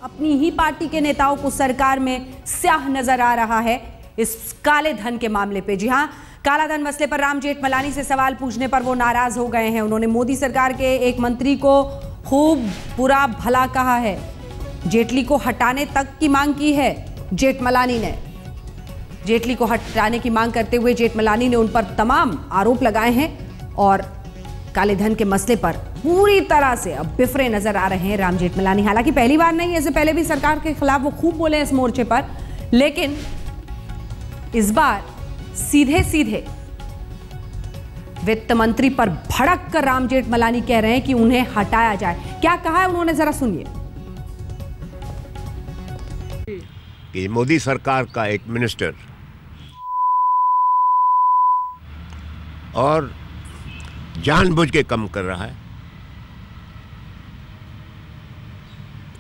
अपनी ही पार्टी के नेताओं को सरकार में स्याह नजर आ रहा है इस काले धन के मामले पे। जी हां, काला धन मसले पर राम जेठमलानी से सवाल पूछने पर वो नाराज हो गए हैं। उन्होंने मोदी सरकार के एक मंत्री को खूब बुरा भला कहा है। जेटली को हटाने तक की मांग की है जेठमलानी ने। जेटली को हटाने की मांग करते हुए जेठमलानी ने उन पर तमाम आरोप लगाए हैं और काले धन के मसले पर पूरी तरह से अब बिफरे नजर आ रहे हैं राम जेठमलानी। हालांकि पहली बार नहीं, इससे पहले भी सरकार के खिलाफ वो खूब बोले इस मोर्चे पर, लेकिन इस बार सीधे सीधे वित्त मंत्री पर भड़क कर राम जेठमलानी कह रहे हैं कि उन्हें हटाया जाए। क्या कहा है उन्होंने, जरा सुनिए। कि मोदी सरकार का एक मिनिस्टर और जानबूझ के कम कर रहा है।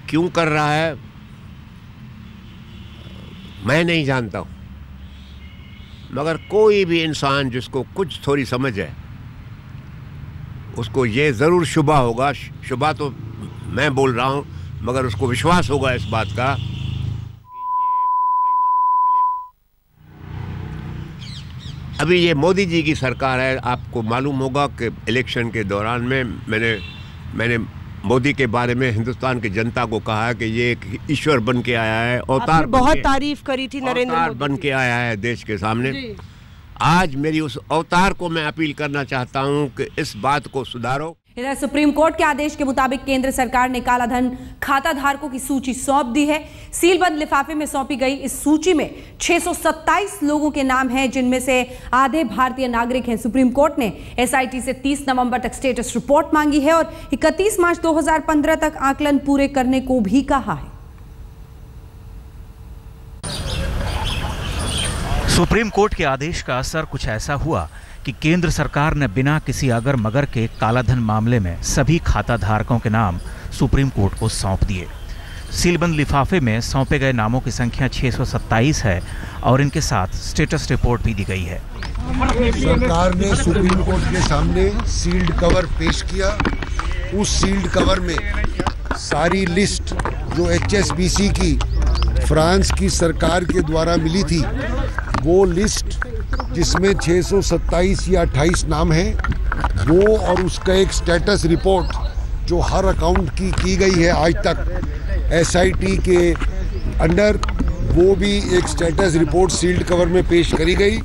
क्यों कर रहा है मैं नहीं जानता हूं, मगर कोई भी इंसान जिसको कुछ थोड़ी समझ है उसको ये जरूर शुबा होगा, शुबा तो मैं बोल रहा हूं मगर उसको विश्वास होगा इस बात का कि अभी ये मोदी जी की सरकार है। आपको मालूम होगा कि इलेक्शन के दौरान में मैंने मोदी के बारे में हिंदुस्तान की जनता को कहा है कि ये एक ईश्वर बन के आया है, अवतार बहुत तारीफ करी थी नरेंद्र मोदी बन के आया है देश के सामने। आज मेरी उस अवतार को मैं अपील करना चाहता हूं कि इस बात को सुधारो। इधर सुप्रीम कोर्ट के आदेश के मुताबिक केंद्र सरकार ने काला धन खाता धारकों की सूची सौंप दी है। सीलबंद लिफाफे में सौंपी गई इस सूची में 627 लोगों के नाम हैं, जिनमें से आधे भारतीय नागरिक हैं। सुप्रीम कोर्ट ने एसआईटी से 30 नवंबर तक स्टेटस रिपोर्ट मांगी है और 31 मार्च 2015 तक आकलन पूरे करने को भी कहा है। सुप्रीम कोर्ट के आदेश का असर कुछ ऐसा हुआ कि केंद्र सरकार ने बिना किसी अगर मगर के कालाधन मामले में सभी खाता धारकों के नाम सुप्रीम कोर्ट को सौंप दिए। सीलबंद लिफाफे में सौंपे गए नामों की संख्या 627 है और इनके साथ स्टेटस रिपोर्ट भी दी गई है। सरकार ने सुप्रीम कोर्ट के सामने सील्ड कवर पेश किया। उस सील्ड कवर में सारी लिस्ट जो HSBC की फ्रांस की सरकार के द्वारा मिली थी, वो लिस्ट जिसमें 627 या 28 नाम हैं, वो और उसका एक स्टेटस रिपोर्ट जो हर अकाउंट की गई है आज तक एसआईटी के अंडर, वो भी एक स्टेटस रिपोर्ट सील्ड कवर में पेश करी गई।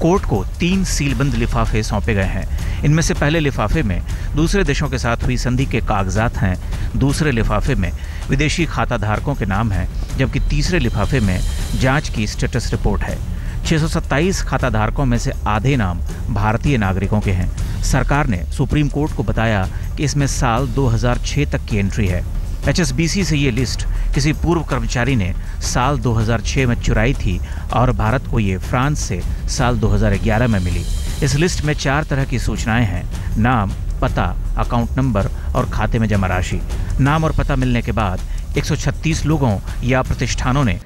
कोर्ट को 3 सीलबंद लिफाफे सौंपे गए हैं। इनमें से पहले लिफाफे में दूसरे देशों के साथ हुई संधि के कागजात हैं, दूसरे लिफाफे में विदेशी खाता धारकों के नाम हैं, जबकि तीसरे लिफाफे में जांच की स्टेटस रिपोर्ट है। 627 खाता धारकों में से आधे नाम भारतीय नागरिकों के हैं। सरकार ने सुप्रीम कोर्ट को बताया कि इसमें साल 2006 तक की एंट्री है। HSBC से ये लिस्ट किसी पूर्व कर्मचारी ने साल 2006 में चुराई थी और भारत को ये फ्रांस से साल 2011 में मिली। इस लिस्ट में 4 तरह की सूचनाएं हैं: नाम, पता, अकाउंट नंबर और खाते में जमा राशि। नाम और पता मिलने के बाद 136 लोगों या प्रतिष्ठानों ने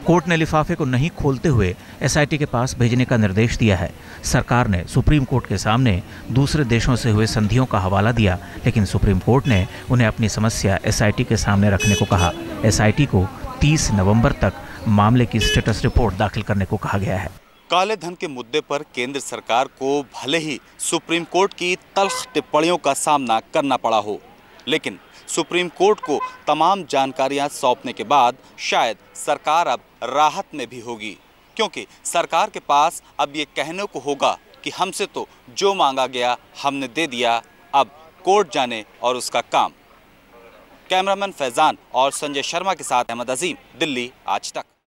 कोर्ट ने लिफाफे को नहीं खोलते हुए एसआईटी के पास भेजने का निर्देश दिया है। सरकार ने सुप्रीम कोर्ट के सामने दूसरे देशों से हुए संधियों का हवाला दिया, लेकिन सुप्रीम कोर्ट ने उन्हें अपनी समस्या एसआईटी के सामने रखने को कहा। एसआईटी को 30 नवंबर तक मामले की स्टेटस रिपोर्ट दाखिल करने को कहा गया है। काले धन के मुद्दे पर केंद्र सरकार को भले ही सुप्रीम कोर्ट की तल्ख टिप्पणियों का सामना करना पड़ा हो, लेकिन सुप्रीम कोर्ट को तमाम जानकारियां सौंपने के बाद शायद सरकार अब राहत में भी होगी, क्योंकि सरकार के पास अब ये कहने को होगा कि हमसे तो जो मांगा गया हमने दे दिया, अब कोर्ट जाने और उसका काम। कैमरामैन फैजान और संजय शर्मा के साथ अहमद अजीम, दिल्ली आज तक।